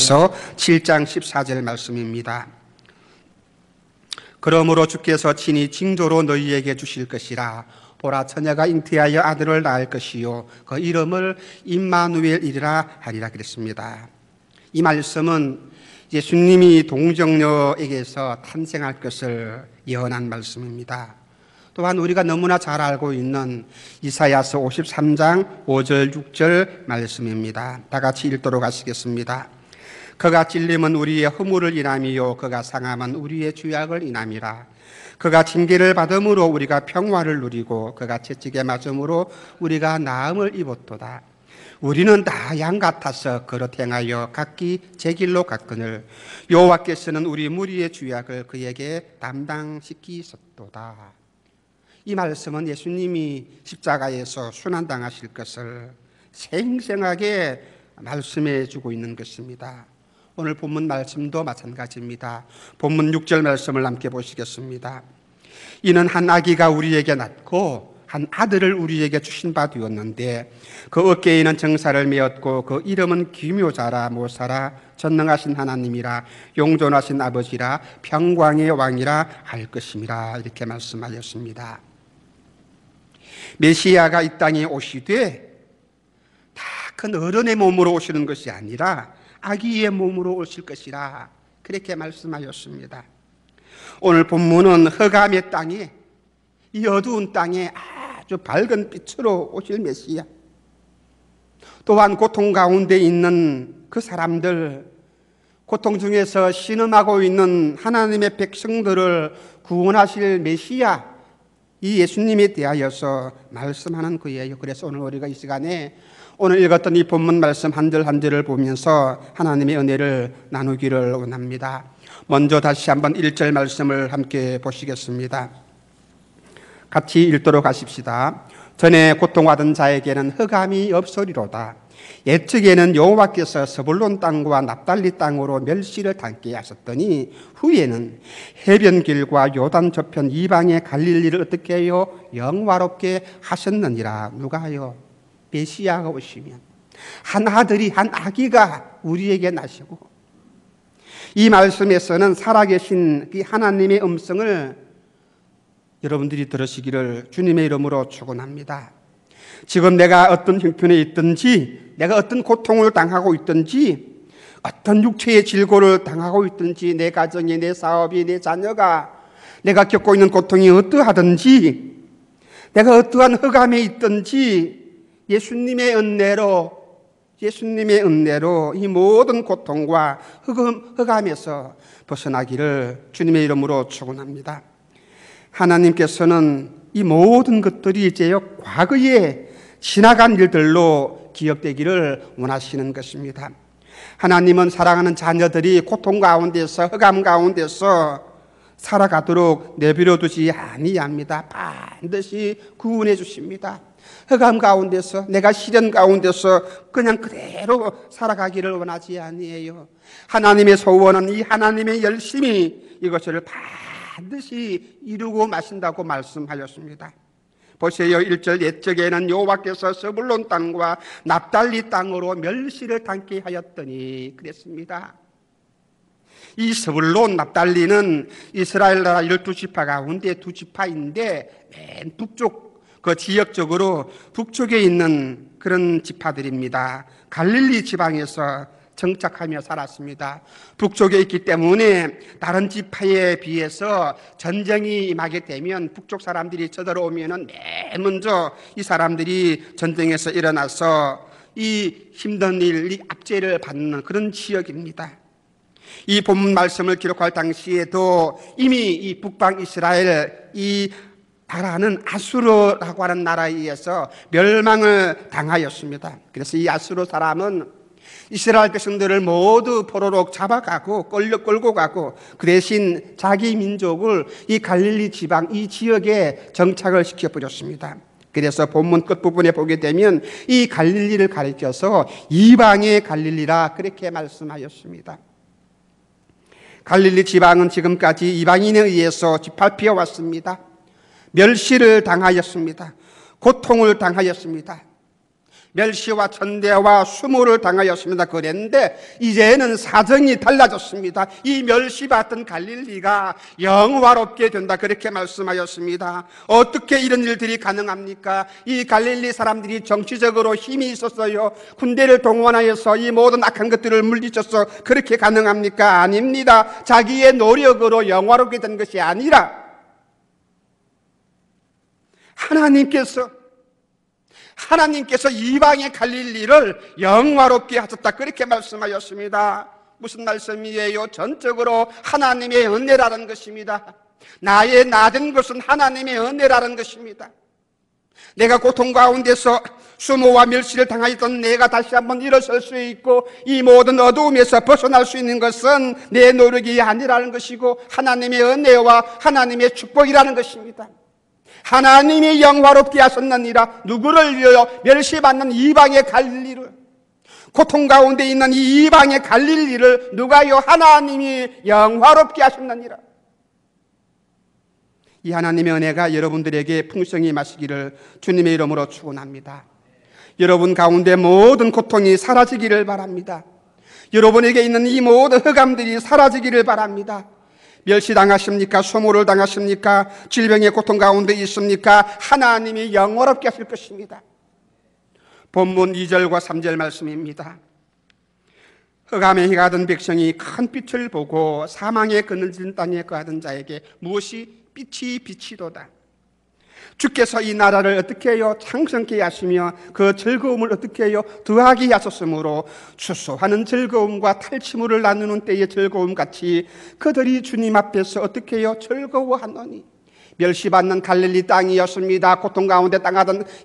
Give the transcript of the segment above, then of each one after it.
에베소서 7장 14절 말씀입니다. 그러므로 주께서 친히 징조로 너희에게 주실 것이라. 보라, 처녀가 잉태하여 아들을 낳을 것이요 그 이름을 임마누엘이라 하리라 그랬습니다. 이 말씀은 예수님이 동정녀에게서 탄생할 것을 예언한 말씀입니다. 또한 우리가 너무나 잘 알고 있는 이사야서 53장 5절 6절 말씀입니다. 다 같이 읽도록 하시겠습니다. 그가 찔림은 우리의 허물을 인함이요 그가 상함은 우리의 죄악을 인함이라. 그가 징계를 받음으로 우리가 평화를 누리고 그가 채찍에 맞음으로 우리가 나음을 입었도다. 우리는 다 양 같아서 그릇 행하여 각기 제 길로 갔거늘 여호와께서는 우리 무리의 죄악을 그에게 담당시키셨도다. 이 말씀은 예수님이 십자가에서 순환당하실 것을 생생하게 말씀해 주고 있는 것입니다. 오늘 본문 말씀도 마찬가지입니다. 본문 6절 말씀을 함께 보시겠습니다. 이는 한 아기가 우리에게 낳고 한 아들을 우리에게 주신 바 되었는데 그 어깨에는 정사를 메었고 그 이름은 기묘자라 모사라 전능하신 하나님이라 용존하신 아버지라 평강의 왕이라 할 것임이라. 이렇게 말씀하셨습니다. 메시아가 이 땅에 오시되 다 큰 어른의 몸으로 오시는 것이 아니라 아기의 몸으로 오실 것이라 그렇게 말씀하셨습니다. 오늘 본문은 흑암의 땅에, 이 어두운 땅에 아주 밝은 빛으로 오실 메시아, 또한 고통 가운데 있는 그 사람들, 고통 중에서 신음하고 있는 하나님의 백성들을 구원하실 메시아, 이 예수님에 대하여서 말씀하는 거예요. 그래서 오늘 우리가 이 시간에 오늘 읽었던 이 본문 말씀 한 절 한 절을 보면서 하나님의 은혜를 나누기를 원합니다. 먼저 다시 한번 1절 말씀을 함께 보시겠습니다. 같이 읽도록 하십시다. 전에 고통받은 자에게는 흑암이 없으리로다. 옛적에는 여호와께서 스불론 땅과 납달리 땅으로 멸시를 당케 하셨더니 후에는 해변길과 요단 저편 이방의 갈릴리를 어떻게 해요? 영화롭게 하셨느니라. 누가요? 메시아가 오시면 한 아들이, 한 아기가 우리에게 나시고, 이 말씀에서는 살아계신 이 하나님의 음성을 여러분들이 들으시기를 주님의 이름으로 축원합니다. 지금 내가 어떤 형편에 있든지, 내가 어떤 고통을 당하고 있든지, 어떤 육체의 질고를 당하고 있든지, 내 가정이, 내 사업이, 내 자녀가, 내가 겪고 있는 고통이 어떠하든지, 내가 어떠한 흑암에 있든지 예수님의 은혜로 이 모든 고통과 흑암에서 벗어나기를 주님의 이름으로 축원합니다. 하나님께서는 이 모든 것들이 이제요 과거에 지나간 일들로 기억되기를 원하시는 것입니다. 하나님은 사랑하는 자녀들이 고통 가운데서, 흑암 가운데서 살아가도록 내버려 두지 아니합니다. 반드시 구원해 주십니다. 흑암 가운데서, 내가 시련 가운데서 그냥 그대로 살아가기를 원하지 아니에요. 하나님의 소원은, 이 하나님의 열심이 이것을 반드시 이루고 마신다고 말씀하셨습니다. 보세요. 1절 옛적에는 여호와께서 스불론 땅과 납달리 땅으로 멸시를 당케 하였더니 그랬습니다. 이 스불론, 납달리는 이스라엘 나라 12지파 가운데 2지파인데 맨 북쪽, 그 지역적으로 북쪽에 있는 그런 지파들입니다. 갈릴리 지방에서 정착하며 살았습니다. 북쪽에 있기 때문에 다른 지파에 비해서 전쟁이 임하게 되면 북쪽 사람들이 쳐들어오면은 맨 먼저 이 사람들이 전쟁에서 일어나서 이 힘든 일, 이 압제를 받는 그런 지역입니다. 이 본문 말씀을 기록할 당시에도 이미 이 북방 이스라엘, 이 나라는 아수르라고 하는 나라에 의해서 멸망을 당하였습니다. 그래서 이 아수르 사람은 이스라엘 백성들을 모두 포로로 잡아가고 끌고 가고 그 대신 자기 민족을 이 갈릴리 지방, 이 지역에 정착을 시켜버렸습니다. 그래서 본문 끝부분에 보게 되면 이 갈릴리를 가리켜서 이방의 갈릴리라 그렇게 말씀하였습니다. 갈릴리 지방은 지금까지 이방인에 의해서 짓밟혀 왔습니다. 멸시를 당하였습니다. 고통을 당하였습니다. 멸시와 천대와 수모를 당하였습니다. 그랬는데 이제는 사정이 달라졌습니다. 이 멸시받던 갈릴리가 영화롭게 된다, 그렇게 말씀하였습니다. 어떻게 이런 일들이 가능합니까? 이 갈릴리 사람들이 정치적으로 힘이 있었어요. 군대를 동원하여서 이 모든 악한 것들을 물리쳐서 그렇게 가능합니까? 아닙니다. 자기의 노력으로 영화롭게 된 것이 아니라 하나님께서 이방의 갈릴리를 영화롭게 하셨다, 그렇게 말씀하였습니다. 무슨 말씀이에요? 전적으로 하나님의 은혜라는 것입니다. 나의 낮은 것은 하나님의 은혜라는 것입니다. 내가 고통 가운데서 수모와 멸시를 당하였던 내가 다시 한번 일어설 수 있고 이 모든 어두움에서 벗어날 수 있는 것은 내 노력이 아니라는 것이고 하나님의 은혜와 하나님의 축복이라는 것입니다. 하나님이 영화롭게 하셨느니라. 누구를 위하여? 멸시받는 이방의 갈릴리를, 고통 가운데 있는 이 이방의 갈릴리를 누가요? 하나님이 영화롭게 하셨느니라. 이 하나님의 은혜가 여러분들에게 풍성히 마시기를 주님의 이름으로 축원합니다. 여러분 가운데 모든 고통이 사라지기를 바랍니다. 여러분에게 있는 이 모든 흑암들이 사라지기를 바랍니다. 멸시당하십니까? 소모를 당하십니까? 질병의 고통 가운데 있습니까? 하나님이 영원롭게 하실 것입니다. 본문 2절과 3절 말씀입니다. 흑암에 가던 백성이 큰 빛을 보고 사망의 그늘진 땅에 거하던 자에게 무엇이 빛이 비치도다. 주께서 이 나라를 어떻게 해요? 창성케 하시며 그 즐거움을 어떻게 해요? 더하게 하셨으므로 추수하는 즐거움과 탈취물을 나누는 때의 즐거움 같이 그들이 주님 앞에서 어떻게 해요? 즐거워하노니. 멸시받는 갈릴리 땅이었습니다. 고통 가운데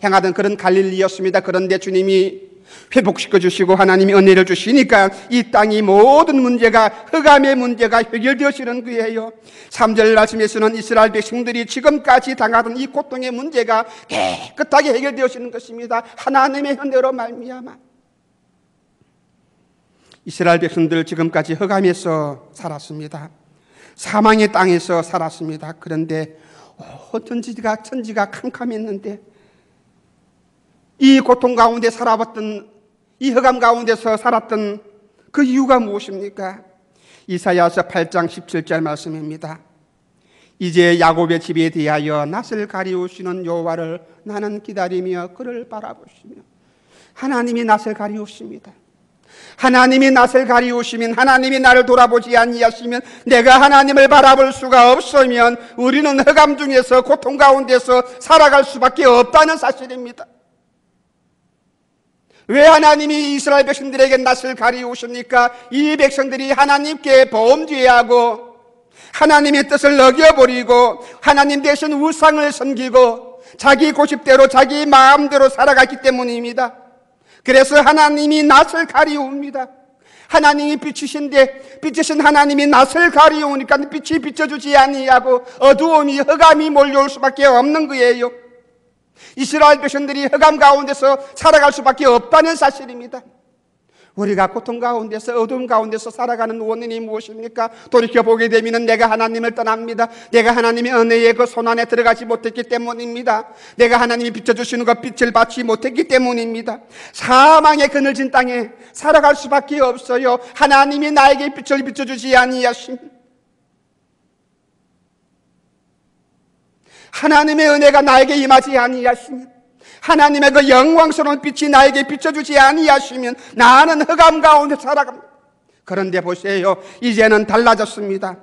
향하던 그런 갈릴리였습니다. 그런데 주님이 회복시켜 주시고 하나님이 은혜를 주시니까 이 땅이 모든 문제가, 흑암의 문제가 해결되어지는 거예요. 3절 말씀에서는 이스라엘 백성들이 지금까지 당하던 이 고통의 문제가 깨끗하게 해결되어지는 것입니다. 하나님의 은혜로 말미암아. 이스라엘 백성들 지금까지 흑암에서 살았습니다. 사망의 땅에서 살았습니다. 그런데 천지가 캄캄했는데 이 고통 가운데 살아봤던, 이 흑암 가운데서 살았던 그 이유가 무엇입니까? 이사야서 8장 17절 말씀입니다. 이제 야곱의 집에 대하여 낯을 가리우시는 여호와를 나는 기다리며 그를 바라보시며. 하나님이 낯을 가리우십니다. 하나님이 낯을 가리우시면, 하나님이 나를 돌아보지 아니하시면, 내가 하나님을 바라볼 수가 없으면 우리는 흑암 중에서 고통 가운데서 살아갈 수밖에 없다는 사실입니다. 왜 하나님이 이스라엘 백성들에게 낯을 가리우십니까? 이 백성들이 하나님께 범죄하고 하나님의 뜻을 어겨버리고 하나님 대신 우상을 섬기고 자기 고집대로 자기 마음대로 살아갔기 때문입니다. 그래서 하나님이 낯을 가리웁니다. 하나님이 빛이신데 빛이신 하나님이 낯을 가리우니까 빛이 비춰주지 아니하고 어두움이, 흑암이 몰려올 수밖에 없는 거예요. 이스라엘 백성들이 흑암 가운데서 살아갈 수밖에 없다는 사실입니다. 우리가 고통 가운데서, 어두움 가운데서 살아가는 원인이 무엇입니까? 돌이켜보게 되면 내가 하나님을 떠납니다. 내가 하나님의 은혜의 그 손 안에 들어가지 못했기 때문입니다. 내가 하나님이 비춰주시는 그 빛을 받지 못했기 때문입니다. 사망의 그늘진 땅에 살아갈 수밖에 없어요. 하나님이 나에게 빛을 비춰주지 아니하심, 하나님의 은혜가 나에게 임하지 아니하시면, 하나님의 그 영광스러운 빛이 나에게 비춰주지 아니하시면 나는 흑암 가운데 살아갑니다. 그런데 보세요, 이제는 달라졌습니다.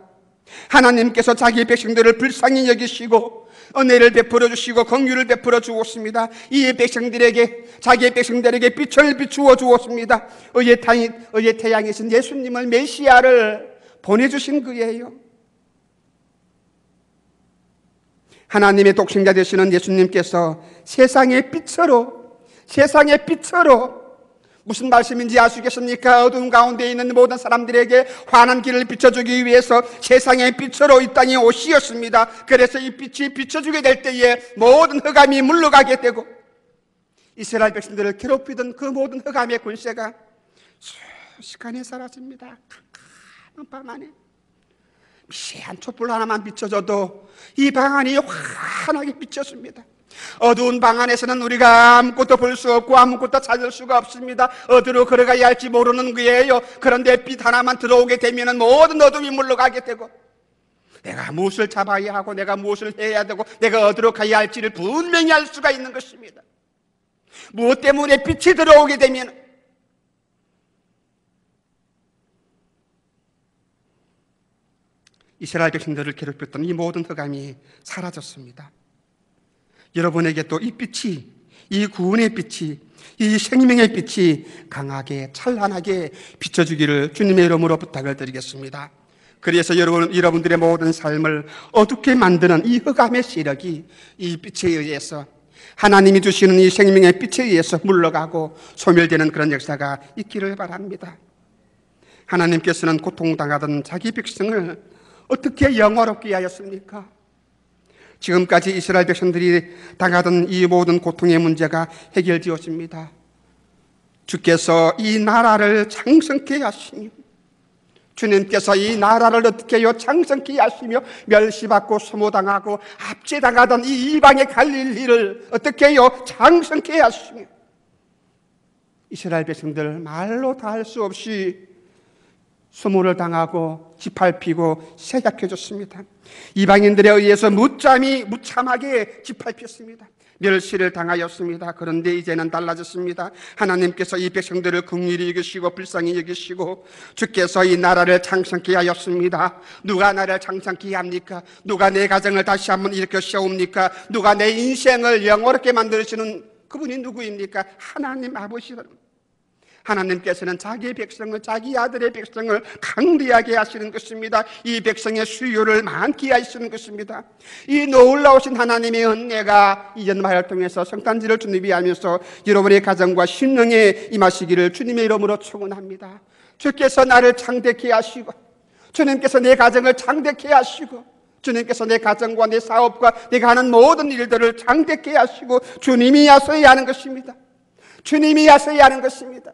하나님께서 자기 백성들을 불쌍히 여기시고 은혜를 베풀어 주시고 긍휼을 베풀어 주었습니다. 이 백성들에게, 자기 백성들에게 빛을 비추어 주었습니다. 의의 태양이신 예수님을, 메시아를 보내주신 거예요. 하나님의 독생자 되시는 예수님께서 세상의 빛으로 무슨 말씀인지 아시겠습니까? 어두운 가운데 있는 모든 사람들에게 환한 길을 비춰주기 위해서 세상의 빛으로 이 땅에 오시었습니다. 그래서 이 빛이 비춰주게 될 때에 모든 흑암이 물러가게 되고 이스라엘 백성들을 괴롭히던 그 모든 흑암의 권세가 순식간에 사라집니다. 깜깜한 방 안에 미세한 촛불 하나만 비춰줘도 이 방 안이 환하게 비춰집니다. 어두운 방 안에서는 우리가 아무것도 볼 수 없고 아무것도 찾을 수가 없습니다. 어디로 걸어가야 할지 모르는 거예요. 그런데 빛 하나만 들어오게 되면 모든 어둠이 물러가게 되고, 내가 무엇을 잡아야 하고 내가 무엇을 해야 되고 내가 어디로 가야 할지를 분명히 알 수가 있는 것입니다. 무엇 때문에 빛이 들어오게 되면 이스라엘 백성들을 괴롭혔던 이 모든 흑암이 사라졌습니다. 여러분에게 또 이 빛이, 이 구원의 빛이, 이 생명의 빛이 강하게 찬란하게 비춰주기를 주님의 이름으로 부탁을 드리겠습니다. 그래서 여러분들의 모든 삶을 어둡게 만드는 이 흑암의 세력이 이 빛에 의해서, 하나님이 주시는 이 생명의 빛에 의해서 물러가고 소멸되는 그런 역사가 있기를 바랍니다. 하나님께서는 고통당하던 자기 백성을 어떻게 영화롭게 하였습니까? 지금까지 이스라엘 백성들이 당하던 이 모든 고통의 문제가 해결되었습니다. 주께서 이 나라를 창성케 하시며, 주님께서 이 나라를 어떻게 해요? 창성케 하시며 멸시받고 소모당하고 압제당하던 이 이방의 갈릴리를 어떻게 해요? 창성케 하시며, 이스라엘 백성들 말로 다 할 수 없이 수모를 당하고 짓밟히고 세약해졌습니다. 이방인들에 의해서 무참하게 짓밟혔습니다. 멸시를 당하였습니다. 그런데 이제는 달라졌습니다. 하나님께서 이 백성들을 긍휼히 여기시고 불쌍히 여기시고 주께서 이 나라를 창성케 하였습니다. 누가 나라를 창성케 합니까? 누가 내 가정을 다시 한번 일으켜 세웁니까? 누가 내 인생을 영원하게 만드시는 그분이 누구입니까? 하나님 아버지를. 하나님께서는 자기 백성을, 자기 아들의 백성을 강대하게 하시는 것입니다. 이 백성의 수요를 많게 하시는 것입니다. 이 놀라우신 하나님의 은혜가 이 연말을 통해서 성탄절을 준비하면서 여러분의 가정과 심령에 임하시기를 주님의 이름으로 축원합니다. 주께서 나를 창대케 하시고, 주님께서 내 가정을 창대케 하시고, 주님께서 내 가정과 내 사업과 내가 하는 모든 일들을 창대케 하시고, 주님이 하셔야 하는 것입니다. 주님이 하셔야 하는 것입니다.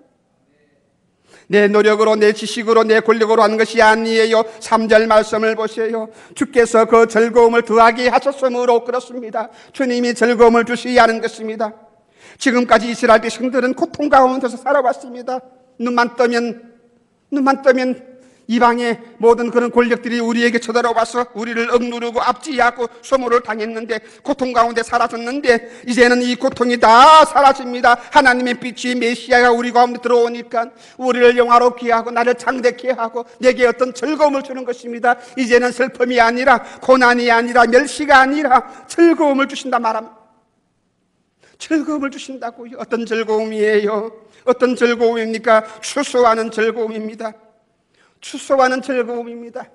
내 노력으로, 내 지식으로, 내 권력으로 하는 것이 아니에요. 3절 말씀을 보세요. 주께서 그 즐거움을 더하게 하셨으므로 그렇습니다. 주님이 즐거움을 주셔야 하는 것입니다. 지금까지 이스라엘 백성들은 고통 가운데서 살아왔습니다. 눈만 뜨면 이방의 모든 그런 권력들이 우리에게 쳐들어와서 우리를 억누르고 압제하고 소모를 당했는데, 고통 가운데 살았었는데, 이제는 이 고통이 다 사라집니다. 하나님의 빛이, 메시아가 우리 가운데 들어오니까 우리를 영화롭게 하고 나를 창대케 하고 내게 어떤 즐거움을 주는 것입니다. 이제는 슬픔이 아니라, 고난이 아니라, 멸시가 아니라 즐거움을 주신다 말합니다. 즐거움을 주신다고요. 어떤 즐거움이에요? 어떤 즐거움입니까? 추수하는 즐거움입니다. 추수하는 즐거움입니다.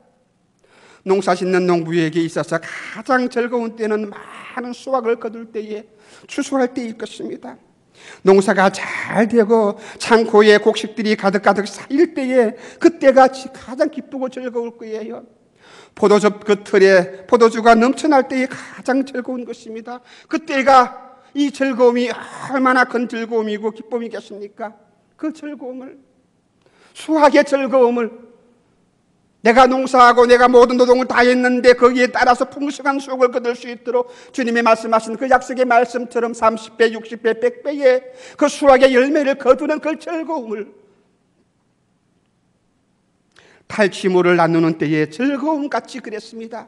농사 짓는 농부에게 있어서 가장 즐거운 때는 많은 수확을 거둘 때에, 추수할 때일 것입니다. 농사가 잘 되고 창고에 곡식들이 가득가득 쌓일 때에, 그때가 가장 기쁘고 즐거울 거예요. 포도즙 그 틀에 포도주가 넘쳐날 때에 가장 즐거운 것입니다. 그때가, 이 즐거움이 얼마나 큰 즐거움이고 기쁨이겠습니까? 그 즐거움을, 수확의 즐거움을, 내가 농사하고 내가 모든 노동을 다 했는데 거기에 따라서 풍성한 수확을 거둘 수 있도록 주님이 말씀하신 그 약속의 말씀처럼 30배, 60배, 100배의 그 수확의 열매를 거두는 그 즐거움을, 탈취물을 나누는 때의 즐거움같이 그랬습니다.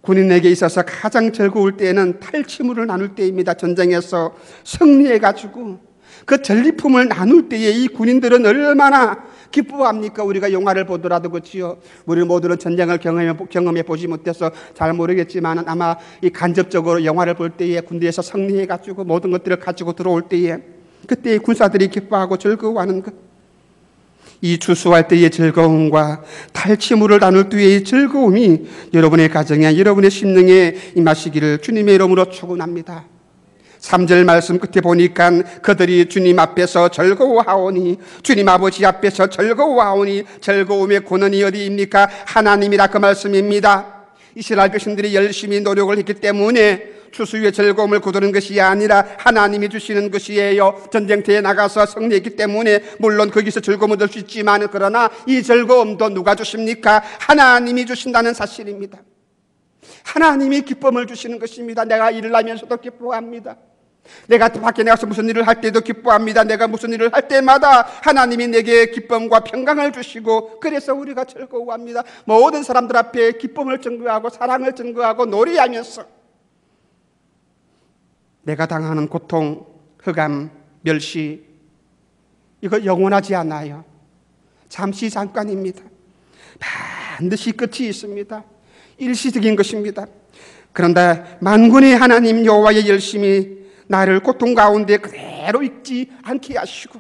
군인에게 있어서 가장 즐거울 때는 탈취물을 나눌 때입니다. 전쟁에서 승리해가지고 그 전리품을 나눌 때에 이 군인들은 얼마나 기뻐합니까? 우리가 영화를 보더라도 그렇지요. 우리 모두는 전쟁을 경험해 보지 못해서 잘 모르겠지만 아마 이 간접적으로 영화를 볼 때에 군대에서 승리해가지고 모든 것들을 가지고 들어올 때에, 그때 군사들이 기뻐하고 즐거워하는 것, 이 추수할 때의 즐거움과 탈취물을 나눌 때의 즐거움이 여러분의 가정에, 여러분의 심령에 임하시기를 주님의 이름으로 축원합니다. 3절 말씀 끝에 보니까 그들이 주님 앞에서 즐거워하오니, 주님 아버지 앞에서 즐거워하오니, 즐거움의 근원이 어디입니까? 하나님이라 그 말씀입니다. 이스라엘 백성들이 열심히 노력을 했기 때문에 추수의 즐거움을 거두는 것이 아니라 하나님이 주시는 것이에요. 전쟁터에 나가서 승리했기 때문에 물론 거기서 즐거움을 얻을 수 있지만, 그러나 이 즐거움도 누가 주십니까? 하나님이 주신다는 사실입니다. 하나님이 기쁨을 주시는 것입니다. 내가 일을 하면서도 기뻐합니다. 내가 밖에 나가서 무슨 일을 할 때도 기뻐합니다. 내가 무슨 일을 할 때마다 하나님이 내게 기쁨과 평강을 주시고, 그래서 우리가 즐거워합니다. 모든 사람들 앞에 기쁨을 증거하고 사랑을 증거하고 노래하면서 내가 당하는 고통, 흑암, 멸시, 이거 영원하지 않아요. 잠시 잠깐입니다. 반드시 끝이 있습니다. 일시적인 것입니다. 그런데 만군의 하나님 여호와의 열심히 나를 고통 가운데 그대로 있지 않게 하시고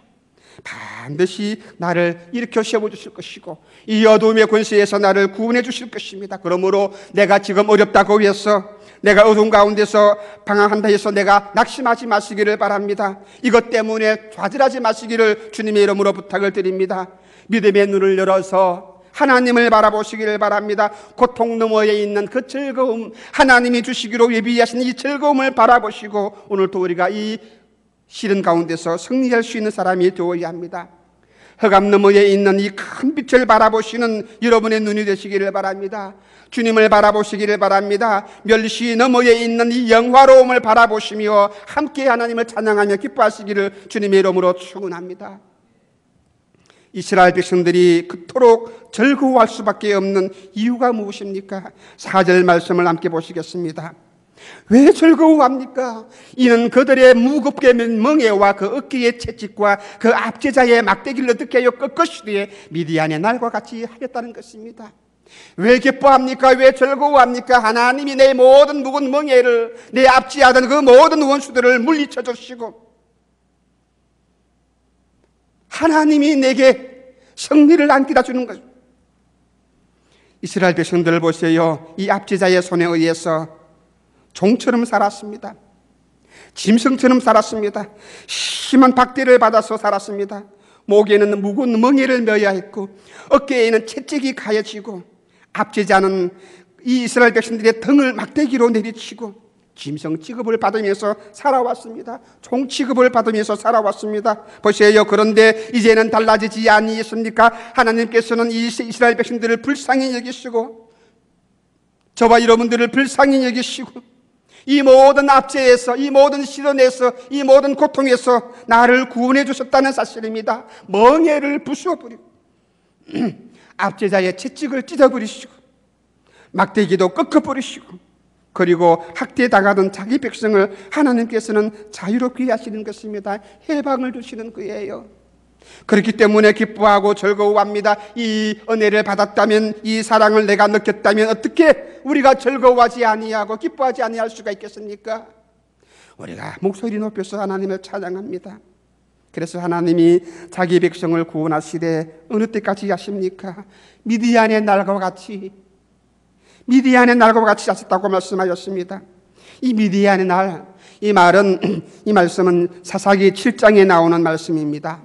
반드시 나를 일으켜 세워주실 것이고 이 어둠의 권세에서 나를 구원해 주실 것입니다. 그러므로 내가 지금 어렵다고 해서, 내가 어둠 가운데서 방황한다 해서 내가 낙심하지 마시기를 바랍니다. 이것 때문에 좌절하지 마시기를 주님의 이름으로 부탁을 드립니다. 믿음의 눈을 열어서 하나님을 바라보시기를 바랍니다. 고통 너머에 있는 그 즐거움, 하나님이 주시기로 예비하신 이 즐거움을 바라보시고 오늘도 우리가 이 시련 가운데서 승리할 수 있는 사람이 되어야 합니다. 흑암 너머에 있는 이 큰 빛을 바라보시는 여러분의 눈이 되시기를 바랍니다. 주님을 바라보시기를 바랍니다. 멸시 너머에 있는 이 영화로움을 바라보시며 함께 하나님을 찬양하며 기뻐하시기를 주님의 이름으로 축원합니다. 이스라엘 백성들이 그토록 즐거워할 수밖에 없는 이유가 무엇입니까? 4절 말씀을 함께 보시겠습니다. 왜 즐거워합니까? 이는 그들의 무겁게 맨 멍에와 그 어깨의 채찍과 그 압제자의 막대기를 어떻게 하여 꺾으시되 미디안의 날과 같이 하였다는 것입니다. 왜 기뻐합니까? 왜 즐거워합니까? 하나님이 내 모든 묵은 멍에를, 내 압제하던 그 모든 원수들을 물리쳐 주시고 하나님이 내게 승리를 안기다 주는 것. 이스라엘 백성들을 보세요. 이 압제자의 손에 의해서 종처럼 살았습니다. 짐승처럼 살았습니다. 심한 박대를 받아서 살았습니다. 목에는 묵은 멍에를 메어야 했고 어깨에는 채찍이 가해지고 압제자는 이 이스라엘 백성들의 등을 막대기로 내리치고 짐승 취급을 받으면서 살아왔습니다. 종 취급을 받으면서 살아왔습니다. 보세요. 그런데 이제는 달라지지 아니했습니까? 하나님께서는 이 이스라엘 백성들을 불쌍히 여기시고 저와 여러분들을 불쌍히 여기시고 이 모든 압제에서, 이 모든 시련에서, 이 모든 고통에서 나를 구원해 주셨다는 사실입니다. 멍에를 부숴버리고 압제자의 채찍을 찢어버리시고 막대기도 꺾어버리시고 그리고 학대당하던 자기 백성을 하나님께서는 자유롭게 하시는 것입니다. 해방을 주시는 거예요. 그렇기 때문에 기뻐하고 즐거워합니다. 이 은혜를 받았다면, 이 사랑을 내가 느꼈다면 어떻게 우리가 즐거워하지 아니하고 기뻐하지 아니할 수가 있겠습니까? 우리가 목소리 높여서 하나님을 찬양합니다. 그래서 하나님이 자기 백성을 구원하시되 어느 때까지 하십니까? 미디안의 날과 같이, 미디안의 날과 같이 하셨다고 말씀하셨습니다. 이 미디안의 날, 이 말씀은 사사기 7장에 나오는 말씀입니다.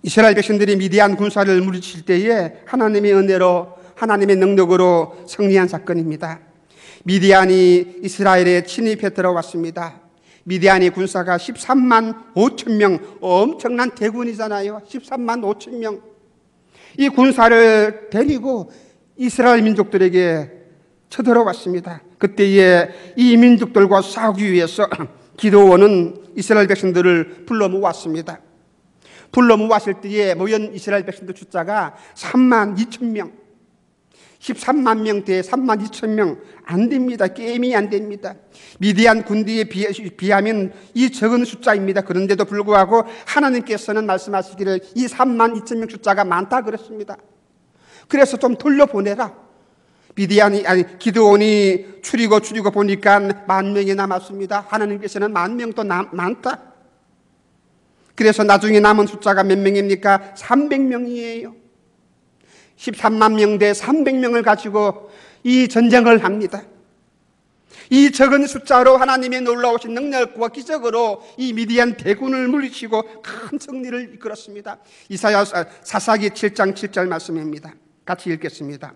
이스라엘 백성들이 미디안 군사를 물리칠 때에 하나님의 은혜로, 하나님의 능력으로 승리한 사건입니다. 미디안이 이스라엘에 침입해 들어왔습니다. 미디안의 군사가 13만 5천 명, 엄청난 대군이잖아요. 13만 5천 명. 이 군사를 데리고 이스라엘 민족들에게 쳐들어왔습니다. 그때에 이 민족들과 싸우기 위해서 기드온은 이스라엘 백성들을 불러 모았습니다. 불러 모았을 때에 모인 이스라엘 백성들 숫자가 3만 2천 명. 13만 명 대 3만 2천 명 안 됩니다. 게임이 안 됩니다. 미디안 군대에 비하면 이 적은 숫자입니다. 그런데도 불구하고 하나님께서는 말씀하시기를 이 3만 2천 명 숫자가 많다 그랬습니다. 그래서 좀 돌려보내라. 기드온이 추리고 보니까 10,000명이 남았습니다. 하나님께서는 10,000명도 많다. 그래서 나중에 남은 숫자가 몇 명입니까? 300명이에요. 13만 명 대 300명을 가지고 이 전쟁을 합니다. 이 적은 숫자로 하나님의 놀라우신 능력과 기적으로 이 미디안 대군을 물리치고 큰 승리를 이끌었습니다. 사사기 7장 7절 말씀입니다. 같이 읽겠습니다.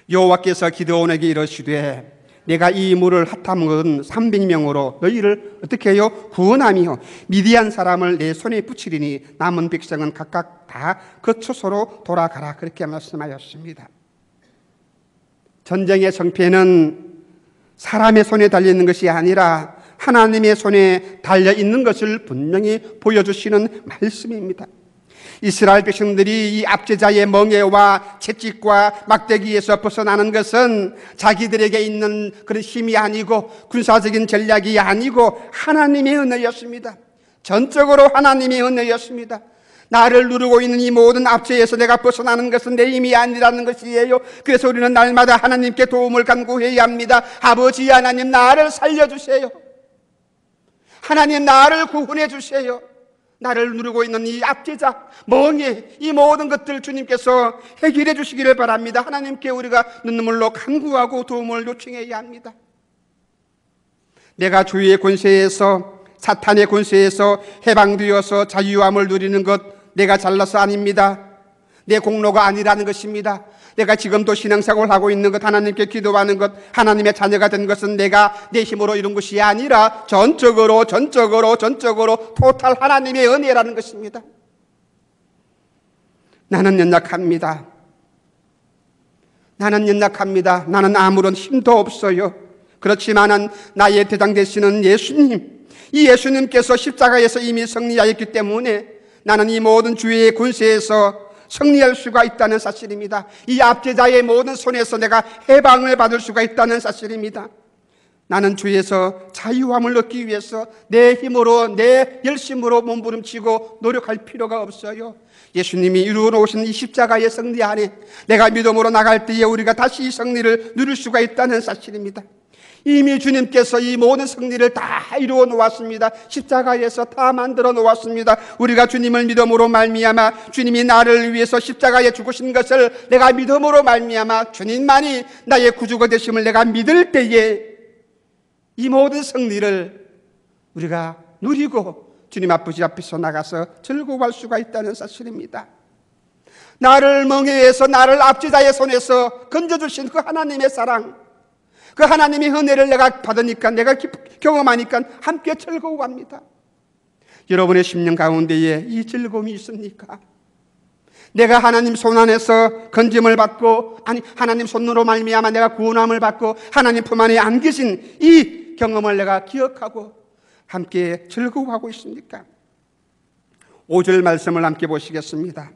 여호와께서 기드온에게 이르시되 내가 이 물을 핫함은 300명으로 너희를 어떻게 해요? 구원하며 미디안 사람을 내 손에 붙이리니 남은 백성은 각각 다 그 처소로 돌아가라. 그렇게 말씀하였습니다. 전쟁의 성패는 사람의 손에 달려 있는 것이 아니라 하나님의 손에 달려 있는 것을 분명히 보여주시는 말씀입니다. 이스라엘 백성들이 이 압제자의 멍에와 채찍과 막대기에서 벗어나는 것은 자기들에게 있는 그런 힘이 아니고 군사적인 전략이 아니고 하나님의 은혜였습니다. 전적으로 하나님의 은혜였습니다. 나를 누르고 있는 이 모든 압제에서 내가 벗어나는 것은 내 힘이 아니라는 것이에요. 그래서 우리는 날마다 하나님께 도움을 간구해야 합니다. 아버지 하나님, 나를 살려주세요. 하나님, 나를 구원해 주세요. 나를 누르고 있는 이 압제자, 멍에, 이 모든 것들 주님께서 해결해 주시기를 바랍니다. 하나님께 우리가 눈물로 간구하고 도움을 요청해야 합니다. 내가 주의 권세에서, 사탄의 권세에서 해방되어서 자유함을 누리는 것 내가 잘나서 아닙니다. 내 공로가 아니라는 것입니다. 내가 지금도 신앙생활을 하고 있는 것, 하나님께 기도하는 것, 하나님의 자녀가 된 것은 내가 내 힘으로 이룬 것이 아니라 전적으로 토탈 하나님의 은혜라는 것입니다. 나는 연약합니다. 나는 아무런 힘도 없어요. 그렇지만은 나의 대장 되시는 예수님, 이 예수님께서 십자가에서 이미 승리하였기 때문에 나는 이 모든 주의 권세에서 승리할 수가 있다는 사실입니다. 이 압제자의 모든 손에서 내가 해방을 받을 수가 있다는 사실입니다. 나는 주에서 자유함을 얻기 위해서 내 힘으로, 내 열심으로 몸부림치고 노력할 필요가 없어요. 예수님이 이루어 놓으신 이 십자가의 승리 안에 내가 믿음으로 나갈 때에 우리가 다시 이 승리를 누릴 수가 있다는 사실입니다. 이미 주님께서 이 모든 승리를 다 이루어 놓았습니다. 십자가에서 다 만들어 놓았습니다. 우리가 주님을 믿음으로 말미암아 주님이 나를 위해서 십자가에 죽으신 것을 내가 믿음으로 말미암아 주님만이 나의 구주가 되심을 내가 믿을 때에 이 모든 승리를 우리가 누리고 주님 아버지 앞에서 나가서 즐거워할 수가 있다는 사실입니다. 나를 멍에에서, 나를 압제자의 손에서 건져주신 그 하나님의 사랑, 그 하나님의 은혜를 내가 받으니까, 내가 경험하니까 함께 즐거워합니다. 여러분의 심령 가운데에 이 즐거움이 있습니까? 내가 하나님 손 안에서 건짐을 받고, 아니 하나님 손으로 말미암아 내가 구원함을 받고 하나님 품 안에 안기신 이 경험을 내가 기억하고 함께 즐거워하고 있습니까? 5절 말씀을 함께 보시겠습니다.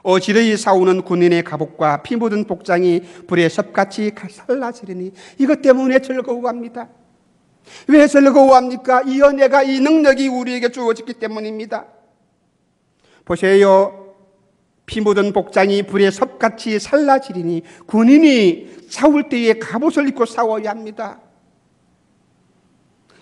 어지러이 싸우는 군인의 갑옷과 피 묻은 복장이 불에 섭같이 살라지리니, 이것 때문에 즐거워합니다. 왜 즐거워합니까? 이 은혜가, 이 능력이 우리에게 주어졌기 때문입니다. 보세요. 피 묻은 복장이 불에 섭같이 살라지리니, 군인이 싸울 때에 갑옷을 입고 싸워야 합니다.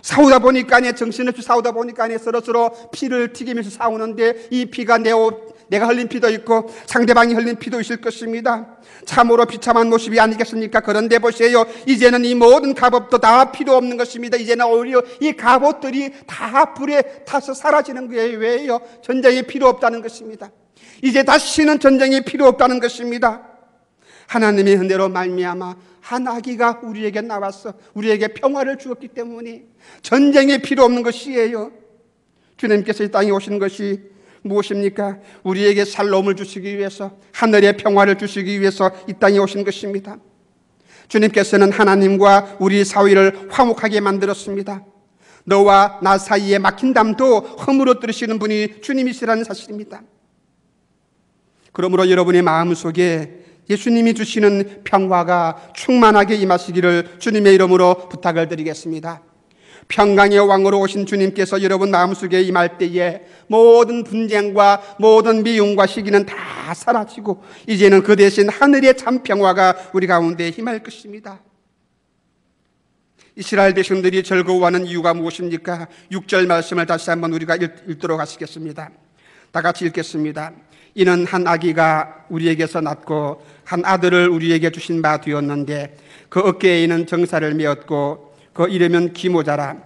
싸우다 보니까, 정신없이 싸우다 보니까 서로서로 피를 튀기면서 싸우는데, 이 피가 내 옷, 내가 흘린 피도 있고 상대방이 흘린 피도 있을 것입니다. 참으로 비참한 모습이 아니겠습니까? 그런데 보세요, 이제는 이 모든 갑옷도 다 필요 없는 것입니다. 이제는 오히려 이 갑옷들이 다 불에 타서 사라지는 거예요. 왜요? 전쟁이 필요 없다는 것입니다. 이제 다시는 전쟁이 필요 없다는 것입니다. 하나님의 은혜로 말미암아 한 아기가 우리에게 나와서 우리에게 평화를 주었기 때문에 전쟁이 필요 없는 것이에요. 주님께서 이 땅에 오신 것이 무엇입니까? 우리에게 살롬을 주시기 위해서, 하늘의 평화를 주시기 위해서 이 땅에 오신 것입니다. 주님께서는 하나님과 우리 사이를 화목하게 만들었습니다. 너와 나 사이에 막힌 담도 허물어 들으시는 분이 주님이시라는 사실입니다. 그러므로 여러분의 마음속에 예수님이 주시는 평화가 충만하게 임하시기를 주님의 이름으로 부탁을 드리겠습니다. 평강의 왕으로 오신 주님께서 여러분 마음속에 임할 때에 모든 분쟁과 모든 미움과 시기는 다 사라지고 이제는 그 대신 하늘의 참 평화가 우리 가운데 임할 것입니다. 이스라엘 백성들이 즐거워하는 이유가 무엇입니까? 6절 말씀을 다시 한번 우리가 읽도록 하시겠습니다. 다 같이 읽겠습니다. 이는 한 아기가 우리에게서 낳고 한 아들을 우리에게 주신 바 되었는데 그 어깨에 있는 정사를 메었고 그 이름은 기모자라,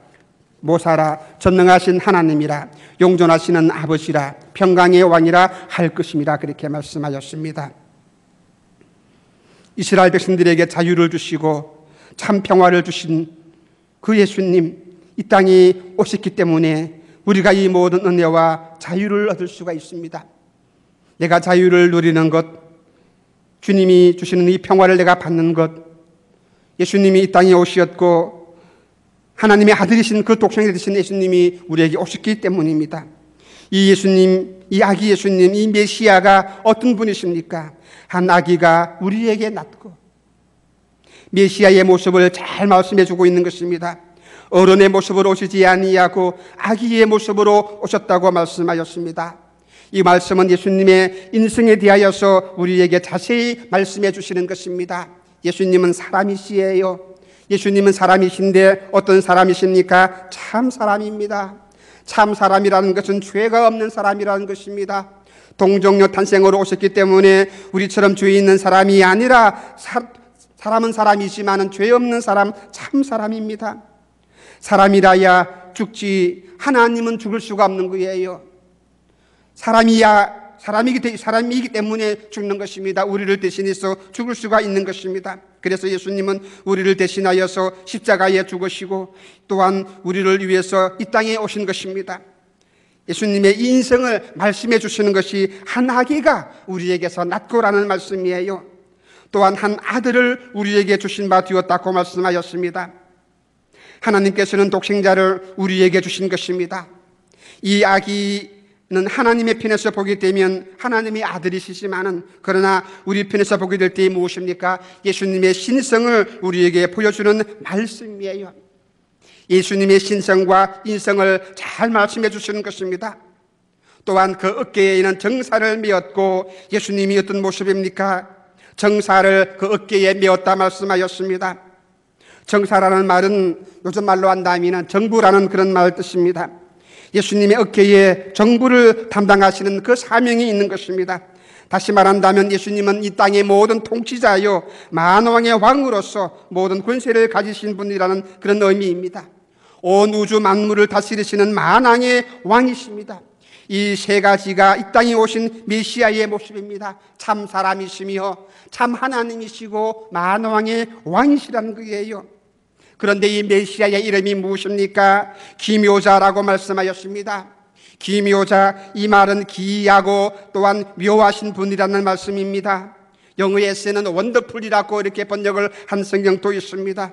모사라, 전능하신 하나님이라, 용존하시는 아버지라, 평강의 왕이라 할 것입니다. 그렇게 말씀하셨습니다. 이스라엘 백성들에게 자유를 주시고 참 평화를 주신 그 예수님, 이 땅에 오셨기 때문에 우리가 이 모든 은혜와 자유를 얻을 수가 있습니다. 내가 자유를 누리는 것, 주님이 주시는 이 평화를 내가 받는 것, 예수님이 이 땅에 오셨고 하나님의 아들이신 그 독생자 되신 예수님이 우리에게 오셨기 때문입니다. 이 예수님, 이 아기 예수님, 이 메시아가 어떤 분이십니까? 한 아기가 우리에게 낳고 메시아의 모습을 잘 말씀해 주고 있는 것입니다. 어른의 모습으로 오시지 아니하고 아기의 모습으로 오셨다고 말씀하였습니다. 이 말씀은 예수님의 인생에 대하여서 우리에게 자세히 말씀해 주시는 것입니다. 예수님은 사람이시에요. 예수님은 사람이신데 어떤 사람이십니까? 참 사람입니다. 참 사람이라는 것은 죄가 없는 사람이라는 것입니다. 동정녀 탄생으로 오셨기 때문에 우리처럼 죄 있는 사람이 아니라 사람은 사람이지만 죄 없는 사람, 참 사람입니다. 사람이라야 죽지 하나님은 죽을 수가 없는 거예요. 사람이기 때문에 죽는 것입니다. 우리를 대신해서 죽을 수가 있는 것입니다. 그래서 예수님은 우리를 대신하여서 십자가에 죽으시고 또한 우리를 위해서 이 땅에 오신 것입니다. 예수님의 인생을 말씀해 주시는 것이 한 아기가 우리에게서 낳고라는 말씀이에요. 또한 한 아들을 우리에게 주신 바 되었다고 말씀하였습니다. 하나님께서는 독생자를 우리에게 주신 것입니다. 이 아기는 하나님의 편에서 보게 되면 하나님의 아들이시지만은 그러나 우리 편에서 보게 될 때 무엇입니까? 예수님의 신성을 우리에게 보여주는 말씀이에요. 예수님의 신성과 인성을 잘 말씀해 주시는 것입니다. 또한 그 어깨에는 정사를 메었고 예수님이 어떤 모습입니까? 정사를 그 어깨에 메었다 말씀하였습니다. 정사라는 말은 요즘 말로 한다면 정부라는 그런 말 뜻입니다. 예수님의 어깨에 정부를 담당하시는 그 사명이 있는 것입니다. 다시 말한다면 예수님은 이 땅의 모든 통치자요 만왕의 왕으로서 모든 권세를 가지신 분이라는 그런 의미입니다. 온 우주 만물을 다스리시는 만왕의 왕이십니다. 이 세 가지가 이 땅에 오신 메시아의 모습입니다. 참 사람이시며 참 하나님이시고 만왕의 왕이시라는 거예요. 그런데 이 메시아의 이름이 무엇입니까? 기묘자라고 말씀하였습니다. 기묘자, 이 말은 기이하고 또한 묘하신 분이라는 말씀입니다. 영어에서는 원더풀이라고 이렇게 번역을 한 성경도 있습니다.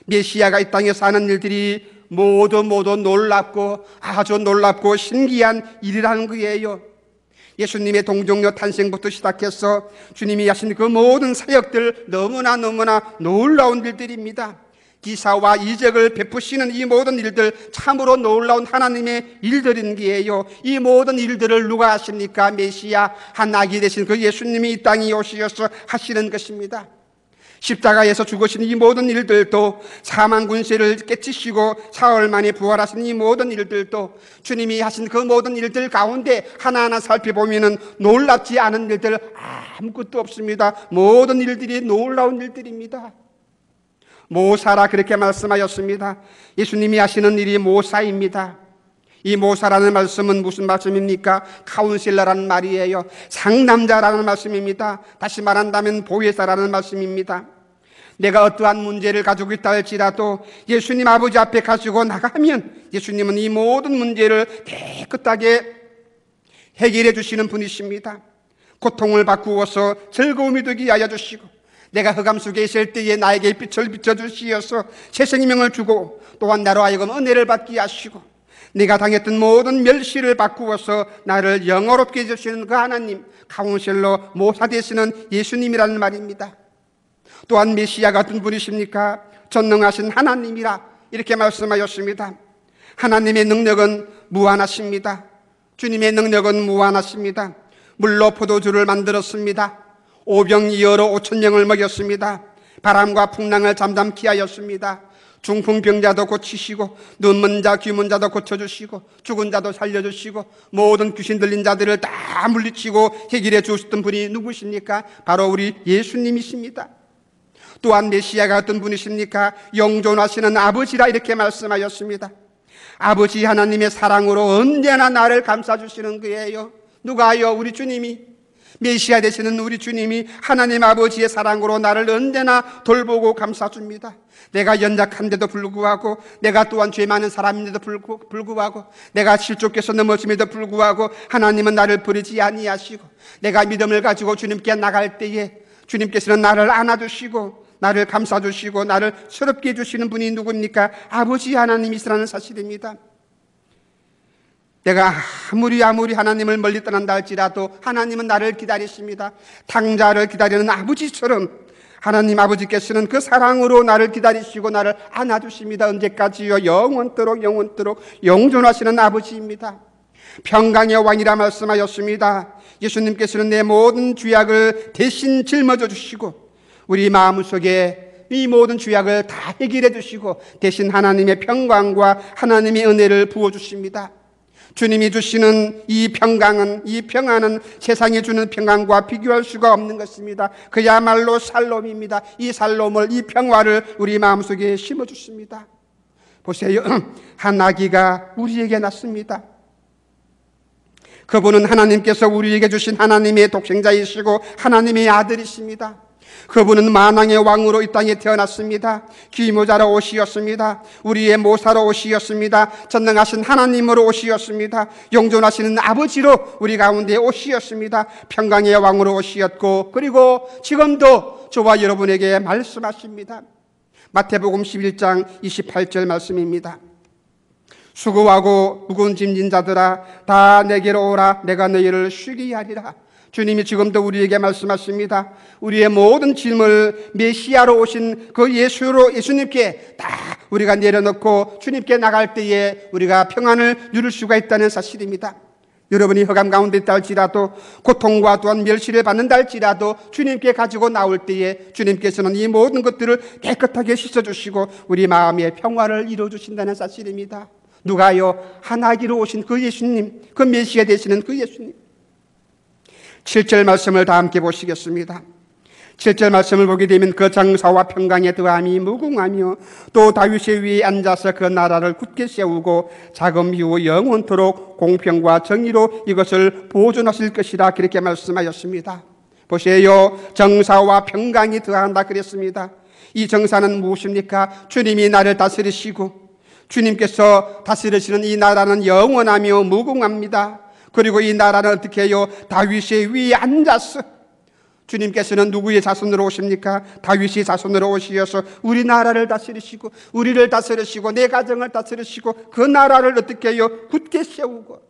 메시아가 이 땅에 사는 일들이 모두 놀랍고 아주 놀랍고 신기한 일이라는 거예요. 예수님의 동정녀 탄생부터 시작해서 주님이 하신 그 모든 사역들 너무나 놀라운 일들입니다. 기사와 이적을 베푸시는 이 모든 일들 참으로 놀라운 하나님의 일들인 게요. 이 모든 일들을 누가 하십니까? 메시아 한 아기 되신 그 예수님이 이 땅에 오셔서 하시는 것입니다. 십자가에서 죽으신 이 모든 일들도 사망 군세를 깨치시고 사흘 만에 부활하신 이 모든 일들도 주님이 하신 그 모든 일들 가운데 하나하나 살펴보면 놀랍지 않은 일들 아무것도 없습니다. 모든 일들이 놀라운 일들입니다. 모사라 그렇게 말씀하였습니다. 예수님이 하시는 일이 모사입니다. 이 모사라는 말씀은 무슨 말씀입니까? 카운실러라는 말이에요. 상남자라는 말씀입니다. 다시 말한다면 보혜사라는 말씀입니다. 내가 어떠한 문제를 가지고 있다 할지라도 예수님 아버지 앞에 가지고 나가면 예수님은 이 모든 문제를 깨끗하게 해결해 주시는 분이십니다. 고통을 바꾸어서 즐거움이 되게 하여 주시고 내가 흑암 속에 있을 때에 나에게 빛을 비춰주시어서 새 생명을 주고 또한 나로 하여금 은혜를 받게 하시고 내가 당했던 모든 멸시를 바꾸어서 나를 영화롭게 해주시는 그 하나님, 카운셀러 모사 되시는 예수님이라는 말입니다. 또한 메시아 같은 분이십니까? 전능하신 하나님이라 이렇게 말씀하였습니다. 하나님의 능력은 무한하십니다. 주님의 능력은 무한하십니다. 물로 포도주를 만들었습니다. 오병이어로 5,000명을 먹였습니다. 바람과 풍랑을 잠잠케 하였습니다. 중풍병자도 고치시고 눈먼 자 귀먼 자도 고쳐주시고 죽은 자도 살려주시고 모든 귀신 들린 자들을 다 물리치고 해결해 주셨던 분이 누구십니까? 바로 우리 예수님이십니다. 또한 메시아가 어떤 분이십니까? 영존하시는 아버지라 이렇게 말씀하였습니다. 아버지 하나님의 사랑으로 언제나 나를 감싸주시는 거예요. 누가요? 우리 주님이. 메시아 되시는 우리 주님이 하나님 아버지의 사랑으로 나를 언제나 돌보고 감싸줍니다. 내가 연약한데도 불구하고 내가 또한 죄 많은 사람인데도 불구하고 내가 실족해서 넘어짐에도 불구하고 하나님은 나를 버리지 아니하시고 내가 믿음을 가지고 주님께 나갈 때에 주님께서는 나를 안아주시고 나를 감싸주시고 나를 새롭게 해주시는 분이 누굽니까? 아버지 하나님이시라는 사실입니다. 내가 아무리 하나님을 멀리 떠난다 할지라도 하나님은 나를 기다리십니다. 탕자를 기다리는 아버지처럼 하나님 아버지께서는 그 사랑으로 나를 기다리시고 나를 안아주십니다. 언제까지요? 영원토록 영존하시는 아버지입니다. 평강의 왕이라 말씀하였습니다. 예수님께서는 내 모든 죄악을 대신 짊어져 주시고 우리 마음속에 이 모든 죄악을 다 해결해 주시고 대신 하나님의 평강과 하나님의 은혜를 부어주십니다. 주님이 주시는 이 평안은 세상이 주는 평안과 비교할 수가 없는 것입니다. 그야말로 살롬입니다. 이 살롬을, 이 평화를 우리 마음속에 심어주십니다. 보세요. 한 아기가 우리에게 났습니다. 그분은 하나님께서 우리에게 주신 하나님의 독생자이시고 하나님의 아들이십니다. 그분은 만왕의 왕으로 이 땅에 태어났습니다. 귀모자로 오시었습니다. 우리의 모사로 오시었습니다. 전능하신 하나님으로 오시었습니다. 영존하시는 아버지로 우리 가운데 오시었습니다. 평강의 왕으로 오시었고 그리고 지금도 저와 여러분에게 말씀하십니다. 마태복음 11장 28절 말씀입니다. 수고하고 무거운 짐진 자들아 다 내게로 오라. 내가 너희를 쉬게 하리라. 주님이 지금도 우리에게 말씀하십니다. 우리의 모든 짐을 메시아로 오신 그 예수님께 다 우리가 내려놓고 주님께 나갈 때에 우리가 평안을 누릴 수가 있다는 사실입니다. 여러분이 흑암 가운데 있다 할지라도 고통과 또한 멸시를 받는다 할지라도 주님께 가지고 나올 때에 주님께서는 이 모든 것들을 깨끗하게 씻어주시고 우리 마음의 평화를 이루어주신다는 사실입니다. 누가요? 한 아기로 오신 그 예수님, 그 메시아 되시는 그 예수님. 7절 말씀을 다 함께 보시겠습니다. 7절 말씀을 보게 되면 그 장사와 평강의 더함이 무궁하며 또 다윗의 위에 앉아서 그 나라를 굳게 세우고 자금 이후 영원토록 공평과 정의로 이것을 보존하실 것이라 그렇게 말씀하였습니다. 보세요. 정사와 평강이 더한다 그랬습니다. 이 정사는 무엇입니까? 주님이 나를 다스리시고 주님께서 다스리시는 이 나라는 영원하며 무궁합니다. 그리고 이 나라는 어떻게 해요? 다윗의 위에 앉아서 주님께서는 누구의 자손으로 오십니까? 다윗의 자손으로 오시어서 우리 나라를 다스리시고 우리를 다스리시고 내 가정을 다스리시고 그 나라를 어떻게 해요? 굳게 세우고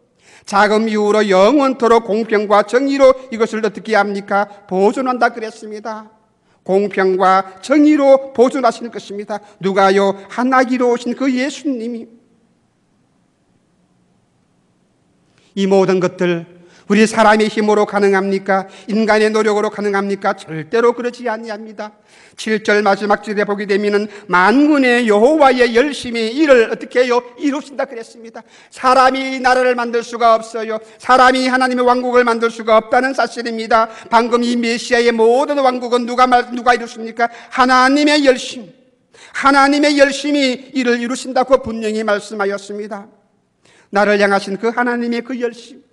자금 이후로 영원토록 공평과 정의로 이것을 어떻게 합니까? 보존한다 그랬습니다. 공평과 정의로 보존하시는 것입니다. 누가요? 한 아기로 오신 그 예수님이 이 모든 것들 우리 사람의 힘으로 가능합니까? 인간의 노력으로 가능합니까? 절대로 그러지 아니합니다. 7절 마지막 절에 보게 되면은 만군의 여호와의 열심히 이를 어떻게 해요? 이루신다 그랬습니다. 사람이 이 나라를 만들 수가 없어요. 사람이 하나님의 왕국을 만들 수가 없다는 사실입니다. 방금 이 메시아의 모든 왕국은 누가 이루십니까? 하나님의 열심, 하나님의 열심이 이를 이루신다고 분명히 말씀하였습니다. 나를 향하신 그 하나님의 그 열심,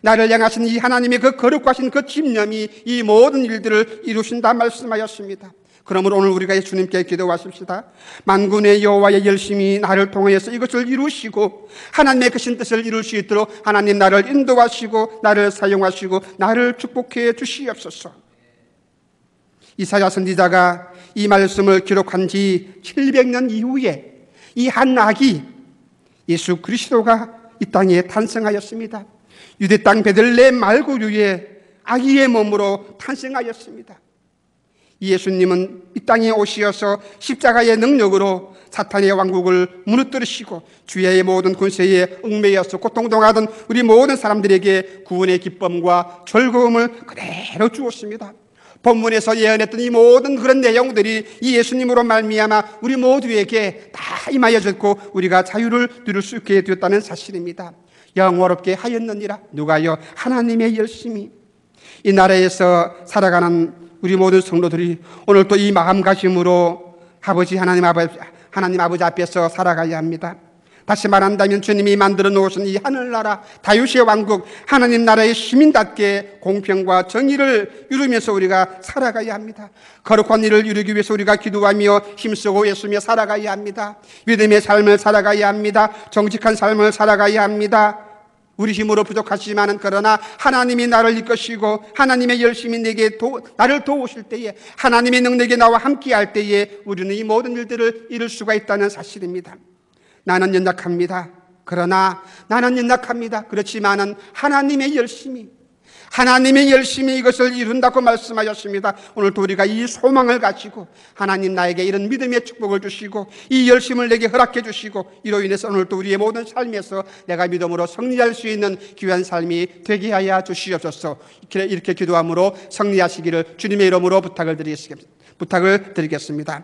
나를 향하신 이 하나님의 그 거룩하신 그 집념이 이 모든 일들을 이루신다 말씀하였습니다. 그러므로 오늘 우리가 주님께 기도하십시다. 만군의 여호와의 열심이 나를 통하여서 이것을 이루시고 하나님의 크신 뜻을 이룰 수 있도록 하나님 나를 인도하시고 나를 사용하시고 나를 축복해 주시옵소서. 이사야 선지자가 이 말씀을 기록한 지 700년 이후에 이 한 아기 예수 그리스도가 이 땅에 탄생하였습니다. 유대 땅 베들레헴 말구류에 아기의 몸으로 탄생하였습니다. 예수님은 이 땅에 오시어서 십자가의 능력으로 사탄의 왕국을 무너뜨리시고 주의 모든 권세에 얽매여서 고통당하던 우리 모든 사람들에게 구원의 기쁨과 즐거움을 그대로 주었습니다. 본문에서 예언했던 이 모든 그런 내용들이 이 예수님으로 말미암아 우리 모두에게 다 임하여졌고 우리가 자유를 누릴 수 있게 되었다는 사실입니다. 영원롭게 하였느니라. 누가요? 하나님의 열심히. 이 나라에서 살아가는 우리 모든 성도들이 오늘 또 이 마음가짐으로 하나님 아버지 앞에서 살아가야 합니다. 다시 말한다면 주님이 만들어 놓으신 이 하늘나라 다윗의 왕국 하나님 나라의 시민답게 공평과 정의를 이루면서 우리가 살아가야 합니다. 거룩한 일을 이루기 위해서 우리가 기도하며 힘쓰고 애쓰며 살아가야 합니다. 믿음의 삶을 살아가야 합니다. 정직한 삶을 살아가야 합니다. 우리 힘으로 부족하지만은 그러나 하나님이 나를 이끄시고 하나님의 열심히 나를 도우실 때에, 하나님의 능력이 나와 함께할 때에 우리는 이 모든 일들을 이룰 수가 있다는 사실입니다. 나는 연약합니다. 그러나 나는 연약합니다. 그렇지만은 하나님의 열심히 이것을 이룬다고 말씀하셨습니다. 오늘도 우리가 이 소망을 가지고 하나님 나에게 이런 믿음의 축복을 주시고 이 열심을 내게 허락해 주시고 이로 인해서 오늘도 우리의 모든 삶에서 내가 믿음으로 승리할 수 있는 귀한 삶이 되게 하여 주시옵소서. 이렇게 기도함으로 승리하시기를 주님의 이름으로 부탁을 드리겠습니다.